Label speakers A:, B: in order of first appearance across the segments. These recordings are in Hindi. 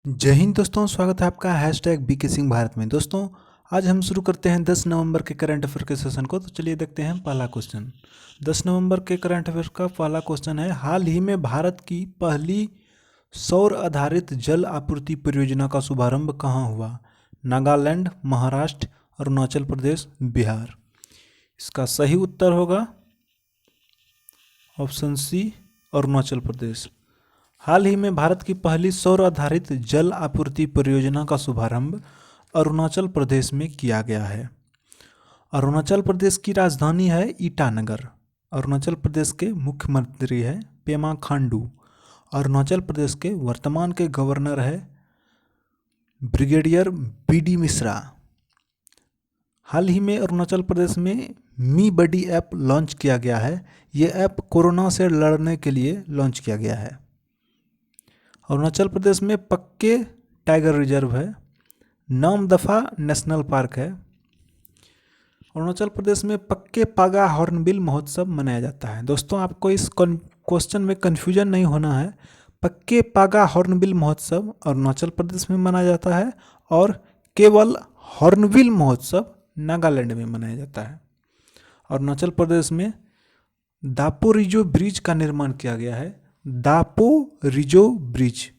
A: जय हिंद दोस्तों, स्वागत है आपका हैशटैग बीके सिंह भारत में। दोस्तों, आज हम शुरू करते हैं 10 नवंबर के करंट अफेयर के सेशन को। तो चलिए देखते हैं पहला क्वेश्चन। 10 नवंबर के करंट अफेयर का पहला क्वेश्चन है, हाल ही में भारत की पहली सौर आधारित जल आपूर्ति परियोजना का शुभारंभ कहाँ हुआ? नागालैंड, महाराष्ट्र, अरुणाचल प्रदेश, बिहार। इसका सही उत्तर होगा ऑप्शन सी, अरुणाचल प्रदेश। हाल ही में भारत की पहली सौर आधारित जल आपूर्ति परियोजना का शुभारंभ अरुणाचल प्रदेश में किया गया है। अरुणाचल प्रदेश की राजधानी है ईटानगर। अरुणाचल प्रदेश के मुख्यमंत्री है पेमा खांडू। अरुणाचल प्रदेश के वर्तमान के गवर्नर है ब्रिगेडियर बीडी मिश्रा। हाल ही में अरुणाचल प्रदेश में मी बडी ऐप लॉन्च किया गया है। ये ऐप कोरोना से लड़ने के लिए लॉन्च किया गया है। अरुणाचल प्रदेश में पक्के टाइगर रिजर्व है। नामदफा नेशनल पार्क है। अरुणाचल प्रदेश में पक्के पागा हॉर्नबिल महोत्सव मनाया जाता है। दोस्तों, आपको इस क्वेश्चन में कन्फ्यूजन नहीं होना है। पक्के पागा हॉर्नबिल महोत्सव अरुणाचल प्रदेश में मनाया जाता है और केवल हॉर्नबिल महोत्सव नागालैंड में मनाया जाता है। अरुणाचल प्रदेश में दापो रिजो ब्रिज का निर्माण किया गया है। दापो रिजो ब्रिज,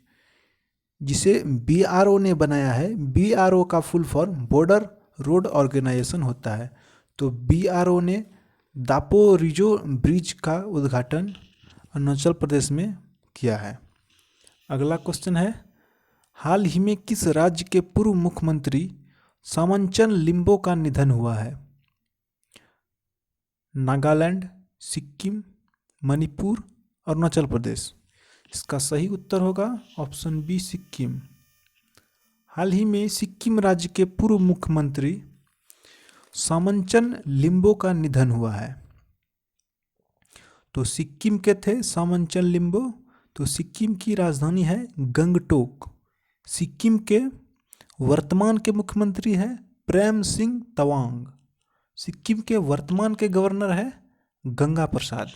A: जिसे बीआरओ ने बनाया है। बीआरओ का full form border road organisation होता है। तो बीआरओ ने दापो रिजो ब्रिज का उद्घाटन अरुणाचल प्रदेश में किया है। अगला क्वेश्चन है, हाल ही में किस राज्य के पूर्व मुख्यमंत्री सामंचन लिम्बो का निधन हुआ है? नागालैंड, सिक्किम, मणिपुर, अरुणाचल प्रदेश। इसका सही उत्तर होगा ऑप्शन बी, सिक्किम। हाल ही में सिक्किम राज्य के पूर्व मुख्यमंत्री सामंचन लिम्बो का निधन हुआ है। तो सिक्किम के थे सामंचन लिम्बो। तो सिक्किम की राजधानी है गंगटोक। सिक्किम के वर्तमान के मुख्यमंत्री है प्रेम सिंह तवांग। सिक्किम के वर्तमान के गवर्नर है गंगा प्रसाद।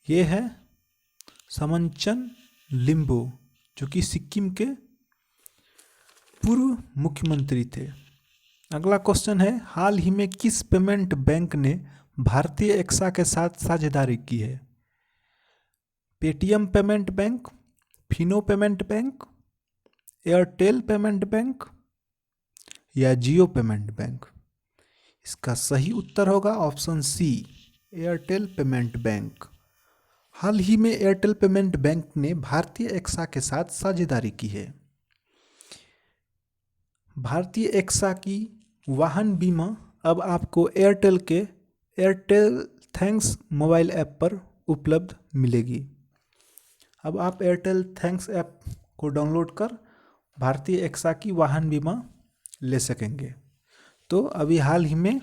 A: ये है सामंचन लिम्बो, जो कि सिक्किम के पूर्व मुख्यमंत्री थे। अगला क्वेश्चन है, हाल ही में किस पेमेंट बैंक ने भारतीय एक्सा के साथ साझेदारी की है? Paytm payment bank, Fino payment bank, Airtel payment bank या जियो पेमेंट बैंक। इसका सही उत्तर होगा option C, Airtel payment bank. हाल ही में एयरटेल पेमेंट बैंक ने भारतीय एक्सा के साथ साझेदारी की है। भारतीय एक्सा की वाहन बीमा अब आपको एयरटेल के एयरटेल थैंक्स मोबाइल ऐप पर उपलब्ध मिलेगी। अब आप एयरटेल थैंक्स ऐप को डाउनलोड कर भारतीय एक्सा की वाहन बीमा ले सकेंगे। तो अभी हाल ही में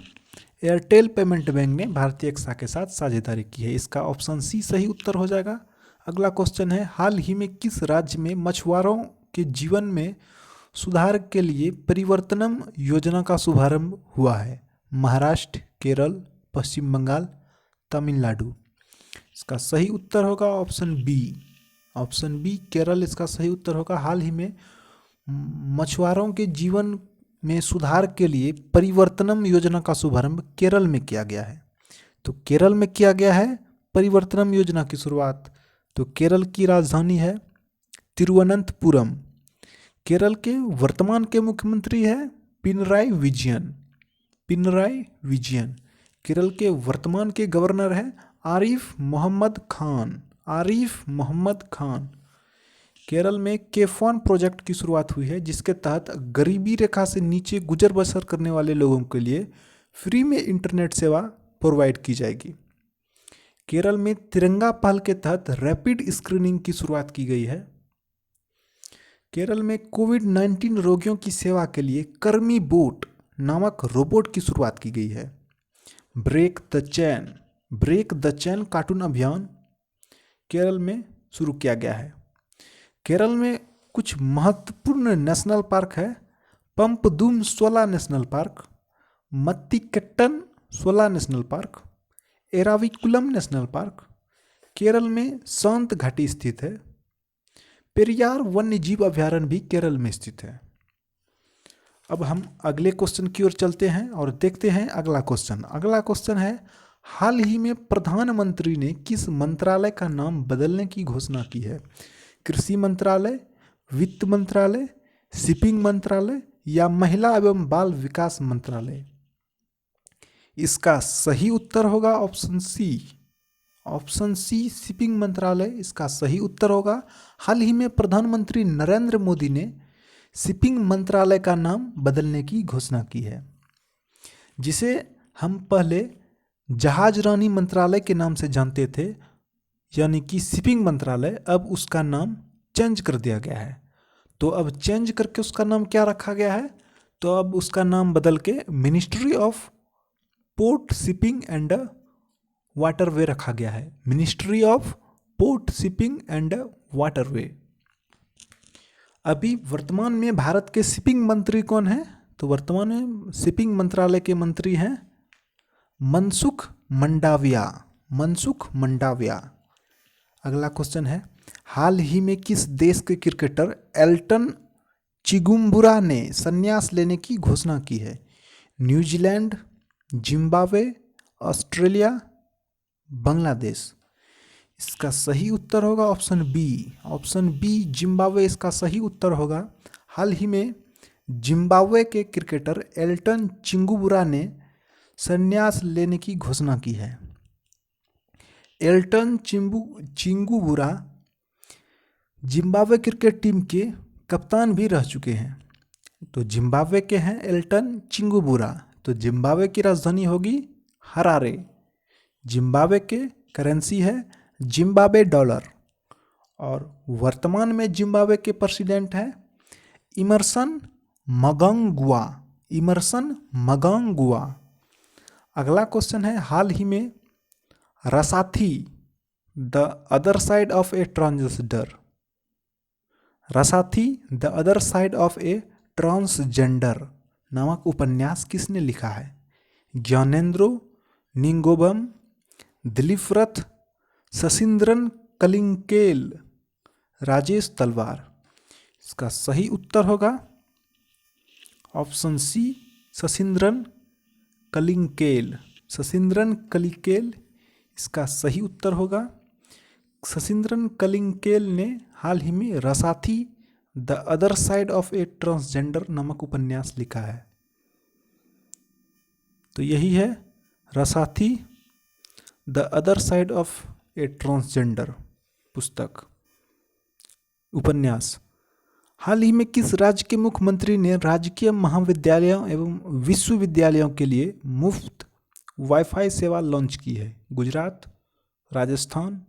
A: एयरटेल पेमेंट बैंक ने भारतीय एक्सा के साथ साझेदारी की है। इसका ऑप्शन सी सही उत्तर हो जाएगा। अगला क्वेश्चन है, हाल ही में किस राज्य में मछुआरों के जीवन में सुधार के लिए परिवर्तनम योजना का शुभारंभ हुआ है? महाराष्ट्र, केरल, पश्चिम बंगाल, तमिलनाडु। इसका सही उत्तर होगा option B. Option B, Kerala इसका सही उत्तर होगा। हाल ही में मछुआरों के जीवन में सुधार के लिए परिवर्तनम योजना का शुभारंभ केरल में किया गया है। तो केरल में किया गया है परिवर्तनम योजना की शुरुआत। तो केरल की राजधानी है तिरुवनंतपुरम। केरल के वर्तमान के मुख्यमंत्री है पिनराई विजयन। पिनराई विजयन। केरल के वर्तमान के गवर्नर है आरिफ मोहम्मद खान। आरिफ मोहम्मद खान। केरल में केफॉन प्रोजेक्ट की शुरुआत हुई है, जिसके तहत गरीबी रेखा से नीचे गुजर बसर करने वाले लोगों के लिए फ्री में इंटरनेट सेवा प्रोवाइड की जाएगी। केरल में तिरंगा पहल के तहत रैपिड स्क्रीनिंग की शुरुआत की गई है। केरल में कोविड-19 रोगियों की सेवा के लिए कर्मी बोट नामक रोबोट की शुरुआत की गई है। Break the chain, break the chain cartoon अभियान केरल में शुरू किया गया है। केरल में कुछ महत्वपूर्ण नेशनल पार्क है। पंपदूम सोला नेशनल पार्क, मत्तिकेट्टन सोला national park, Eravikulam national park. Kerala में शांत घाटी स्थित है। पेरियार वन्यजीव अभयारण्य भी केरल में स्थित है। अब हम अगले क्वेश्चन की ओर चलते हैं और देखते हैं अगला क्वेश्चन। अगला क्वेश्चन है, हाल ही में प्रधानमंत्री ने किस मंत्रालय का नाम बदलने की घोषणा की है? कृषि मंत्रालय, वित्त मंत्रालय, शिपिंग मंत्रालय या महिला एवं बाल विकास मंत्रालय? इसका सही उत्तर होगा option C. Option C, shipping मंत्रालय इसका सही उत्तर होगा। हाल ही में प्रधानमंत्री नरेंद्र मोदी ने शिपिंग मंत्रालय का नाम बदलने की घोषणा की है, जिसे हम पहले जहाज रानी मंत्रालय के नाम से जानते थे, यानी कि शिपिंग मंत्रालय, अब उसका नाम चेंज कर दिया गया है। तो अब चेंज करके उसका नाम क्या रखा गया है? तो अब उसका नाम बदल के ministry of port shipping and waterway रखा गया है। Ministry of port shipping and waterway. अभी वर्तमान में भारत के शिपिंग मंत्री कौन है? तो वर्तमान में शिपिंग मंत्रालय के मंत्री हैं मनसुख मंडाविया। मनसुख मंडाविया। अगला क्वेश्चन है, हाल ही में किस देश के क्रिकेटर एल्टन चिगुम्बुरा ने संन्यास लेने की घोषणा की है? New Zealand, Zimbabwe, Australia, Bangladesh? इसका सही उत्तर होगा option B. Option B, Zimbabwe इसका सही उत्तर होगा। हाल ही में जिम्बाब्वे के क्रिकेटर एल्टन चिंगुबुरा ने संन्यास लेने की घोषणा की है। एल्टन चिंगुबुरा जिम्बाब्वे क्रिकेट टीम के कप्तान भी रह चुके हैं। तो जिम्बाब्वे के हैं एल्टन चिंगुबुरा, तो जिम्बाब्वे की राजधानी होगी हरारे। जिम्बाब्वे के करेंसी है जिम्बाब्वे डॉलर। और वर्तमान में जिम्बाब्वे के प्रेसिडेंट हैं इमरसन मगंगुआ। इमरसन मगंगुआ। अगला क्वेश्चन है, हाल ही में Rasathi the other side of a transgender, Rasathi the other side of a transgender नामक उपन्यास किसने लिखा है? ज्ञानेंद्रो निंगोबम, दिलीप रथ, शशिंद्रन कलिंकेल, राजेश तलवार? इसका सही उत्तर होगा ऑप्शन सी, शशिंद्रन कलिंकेल। शशिंद्रन कलिंकेल इसका सही उत्तर होगा। शशिंद्रन कलिंकेल ने हाल ही में Rasathi the other side of a transgender नामक उपन्यास लिखा है। तो यही है Rasathi the other side of a transgender पुस्तक, उपन्यास। हाल ही में किस राज्य के मुख्यमंत्री ने राजकीय महाविद्यालयों एवं विश्वविद्यालयों के लिए मुफ्त वाईफाई सेवा लॉन्च की है? गुजरात, राजस्थान,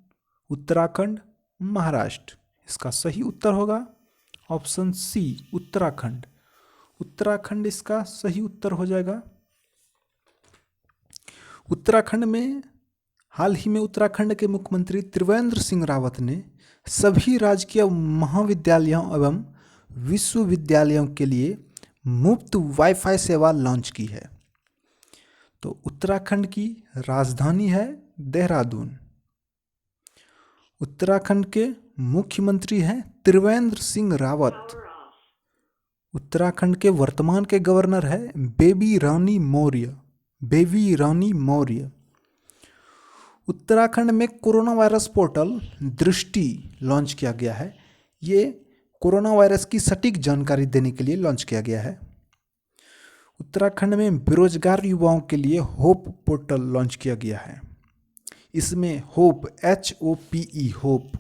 A: उत्तराखंड, महाराष्ट्र? इसका सही उत्तर होगा ऑप्शन सी, उत्तराखंड। उत्तराखंड इसका सही उत्तर हो जाएगा। उत्तराखंड में हाल ही में उत्तराखंड के मुख्यमंत्री त्रिवेंद्र सिंह रावत ने सभी राजकीय महाविद्यालयों एवं विश्वविद्यालयों के लिए मुफ्त वाईफाई सेवा लॉन्च की है। तो उत्तराखंड की राजधानी है देहरादून। उत्तराखंड के मुख्यमंत्री हैं त्रिवेंद्र सिंह रावत। उत्तराखंड के वर्तमान के गवर्नर है बेबी रानी मौर्य। बेबी रानी मौर्य। उत्तराखंड में कोरोना वायरस पोर्टल दृष्टि लॉन्च किया गया है। ये कोरोना वायरस की सटीक जानकारी देने के लिए लॉन्च किया गया है। उत्तराखंड में बेरोजगार युवाओं के लिए होप पोर्टल लॉन्च किया गया है। इसमें होप, HOPE, होप,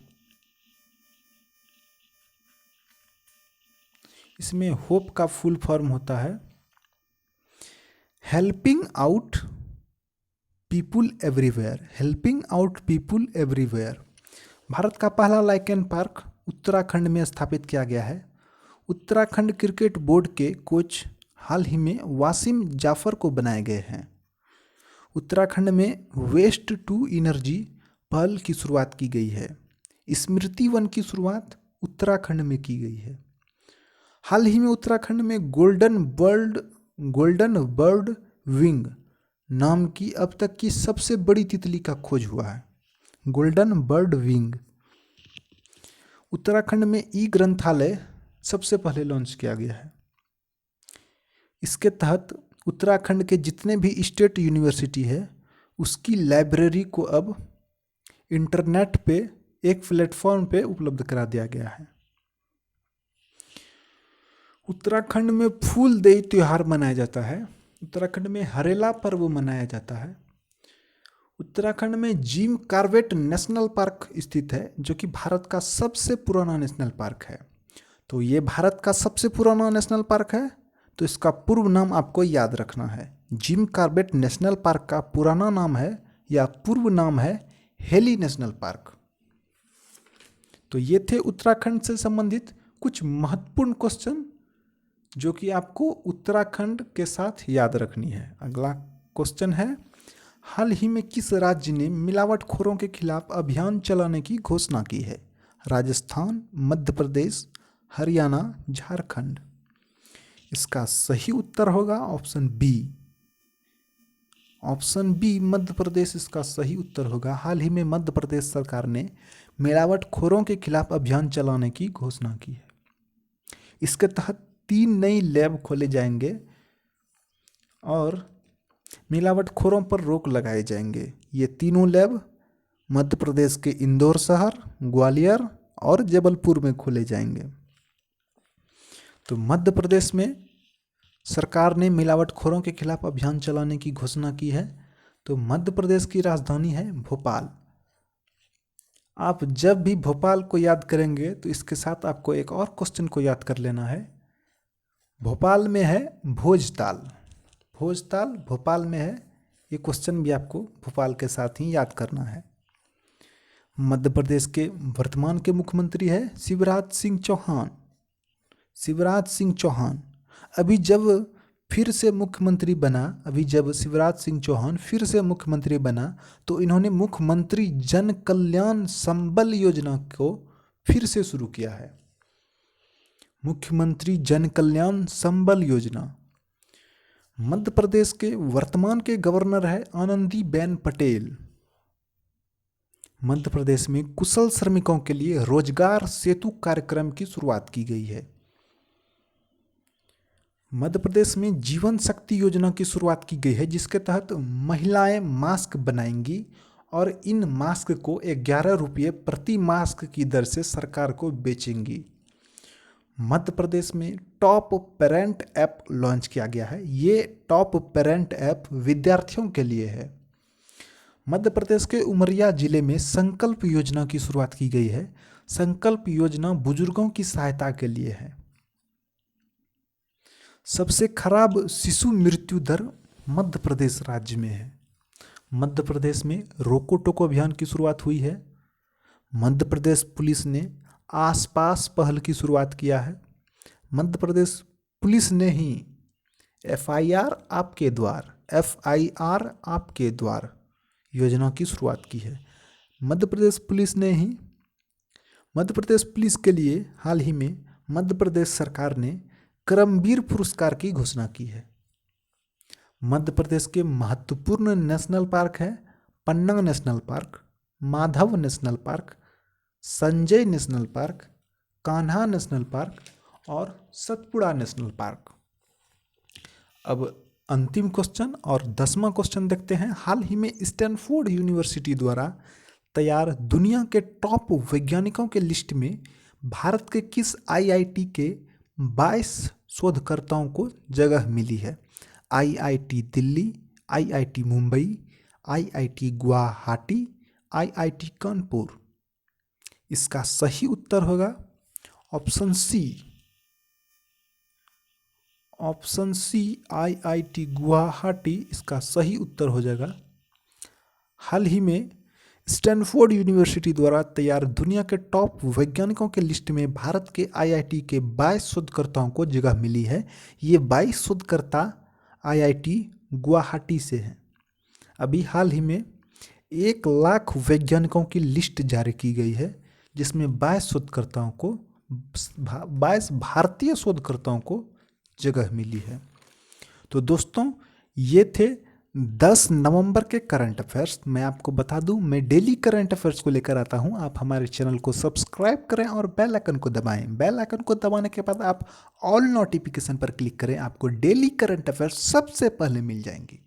A: इसमें होप का फुल फॉर्म होता है helping out people everywhere. Helping out people everywhere. Bharat का पहला लाइकेन पार्क उत्तराखंड में स्थापित किया गया है। उत्तराखंड क्रिकेट बोर्ड के कोच हाल ही में वासिम जाफर को बनाए गए हैं। उत्तराखंड में वेस्ट टू एनर्जी पहल की शुरुआत की गई है। स्मृति वन की शुरुआत उत्तराखंड में की गई है। हाल ही में उत्तराखंड में गोल्डन बर्ड विंग नाम की अब तक की सबसे बड़ी तितली का खोज हुआ है। Golden bird wing. उत्तराखंड में ई ग्रंथालय सबसे पहले लॉन्च किया गया है। इसके तहत उत्तराखंड के जितने भी स्टेट यूनिवर्सिटी है उसकी लाइब्रेरी को अब इंटरनेट पे एक प्लेटफॉर्म पे उपलब्ध करा दिया गया है। उत्तराखंड में फूलदेई त्योहार मनाया जाता है। उत्तराखंड में हरेला पर्व मनाया जाता है। उत्तराखंड में जिम कॉर्बेट नेशनल पार्क स्थित है जो कि भारत का सबसे पुराना नेशनल पार्क है। तो ये भारत का सबसे पुराना नेशनल पार्क है, तो इसका पूर्व नाम आपको याद रखना है। जिम कॉर्बेट नेशनल पार्क का पुराना नाम है या पूर्व नाम है हेली नेशनल पार्क। तो ये थे उत्तराखंड से संबंधित कुछ महत्वपूर्ण क्वेश्चन जो कि आपको उत्तराखंड के साथ याद रखनी है। अगला क्वेश्चन है, हाल ही में किस राज्य ने मिलावटखोरों के खिलाफ अभियान चलाने की घोषणा की है? राजस्थान, मध्य प्रदेश, हरियाणा, झारखंड। इसका सही उत्तर होगा option B. Option B Madhya Pradesh इसका सही उत्तर होगा। हाल ही में मध्य प्रदेश सरकार ने मिलावटखोरों के खिलाफ अभियान चलाने की घोषणा की है। इसके तहत 3 नई लैब खोले जाएंगे और मिलावटखोरों पर रोक लगाए जाएंगे। ये तीनों लैब मध्य प्रदेश के इंदौर शहर, ग्वालियर और जबलपुर में खोले जाएंगे। तो मध्य प्रदेश में सरकार ने मिलावटखोरों के खिलाफ अभियान चलाने की घोषणा की है। तो मध्य प्रदेश की राजधानी है भोपाल। आप जब भी भोपाल को याद करेंगे तो इसके साथ आपको एक और क्वेश्चन को याद कर लेना है। भोपाल में है भोजताल। भोजताल भोपाल में है। ये क्वेश्चन भी आपको भोपाल के साथ ही याद करना है। मध्य प्रदेश के वर्तमान के मुख्यमंत्री है शिवराज सिंह चौहान। शिवराज सिंह चौहान अभी जब शिवराज सिंह चौहान फिर से मुख्यमंत्री बना तो इन्होंने मुख्यमंत्री जन कल्याण संबल योजना को फिर से शुरू किया है। मुख्यमंत्री जन कल्याण संबल योजना। मध्य प्रदेश के वर्तमान के गवर्नर है आनंदीबेन पटेल। मध्य प्रदेश में कुशल श्रमिकों के लिए रोजगार सेतु कार्यक्रम की शुरुआत की गई है। मध्य प्रदेश में जीवन शक्ति योजना की शुरुआत की गई है जिसके तहत महिलाएं मास्क बनाएंगी और इन मास्क को 11 रुपये प्रति मास्क की दर से सरकार को बेचेंगी। मध्य प्रदेश में टॉप पेरेंट ऐप लॉन्च किया गया है। ये टॉप पेरेंट ऐप विद्यार्थियों के लिए है। मध्य प्रदेश के उमरिया जिले में संकल्प योजना की शुरुआत की गई है। संकल्प योजना बुजुर्गों की सहायता के लिए है। सबसे खराब शिशु मृत्यु दर मध्य प्रदेश राज्य में है। मध्य प्रदेश में रोको टोको अभियान की शुरुआत हुई है। मध्य प्रदेश पुलिस ने आसपास पहल की शुरुआत किया है। मध्य प्रदेश पुलिस ने ही FIR आपके द्वार योजना की शुरुआत की है। मध्य प्रदेश पुलिस के लिए हाल ही में मध्य प्रदेश सरकार ने कर्मवीर पुरस्कार की घोषणा की है। मध्य प्रदेश के महत्वपूर्ण नेशनल पार्क है Panna national park, Madhav national park, Sanjay national park, Kanha national park और सतपुड़ा नेशनल पार्क। अब अंतिम क्वेश्चन और 10वां क्वेश्चन देखते हैं। हाल ही में स्टैनफोर्ड यूनिवर्सिटी द्वारा तैयार दुनिया के टॉप वैज्ञानिकों के लिस्ट में भारत के किस IIT के 22 शोधकर्ताओं को जगह मिली है? IIT Delhi, IIT Mumbai, IIT Guwahati, IIT Kanpur. इसका सही उत्तर होगा option C. Option C IIT Guwahati इसका सही उत्तर हो जाएगा। हाल ही में स्टैनफोर्ड यूनिवर्सिटी द्वारा तैयार दुनिया के टॉप वैज्ञानिकों के लिस्ट में भारत के IIT के 22 शोधकर्ताओं को जगह मिली है। ये 22 शोधकर्ता IIT गुवाहाटी से हैं। अभी हाल ही में 1 लाख वैज्ञानिकों की लिस्ट जारी की गई है जिसमें 22 भारतीय शोधकर्ताओं को जगह मिली है। तो दोस्तों ये थे 10 नवंबर के करंट अफेयर्स मैं आपको बता दूं, मैं डेली करंट अफेयर्स को लेकर आता हूं। आप हमारे चैनल को सब्सक्राइब करें और बेल आइकन को दबाएं। बेल आइकन को दबाने के बाद आप ऑल नोटिफिकेशन पर क्लिक करें, आपको डेली करंट अफेयर्स सबसे पहले मिल जाएंगी।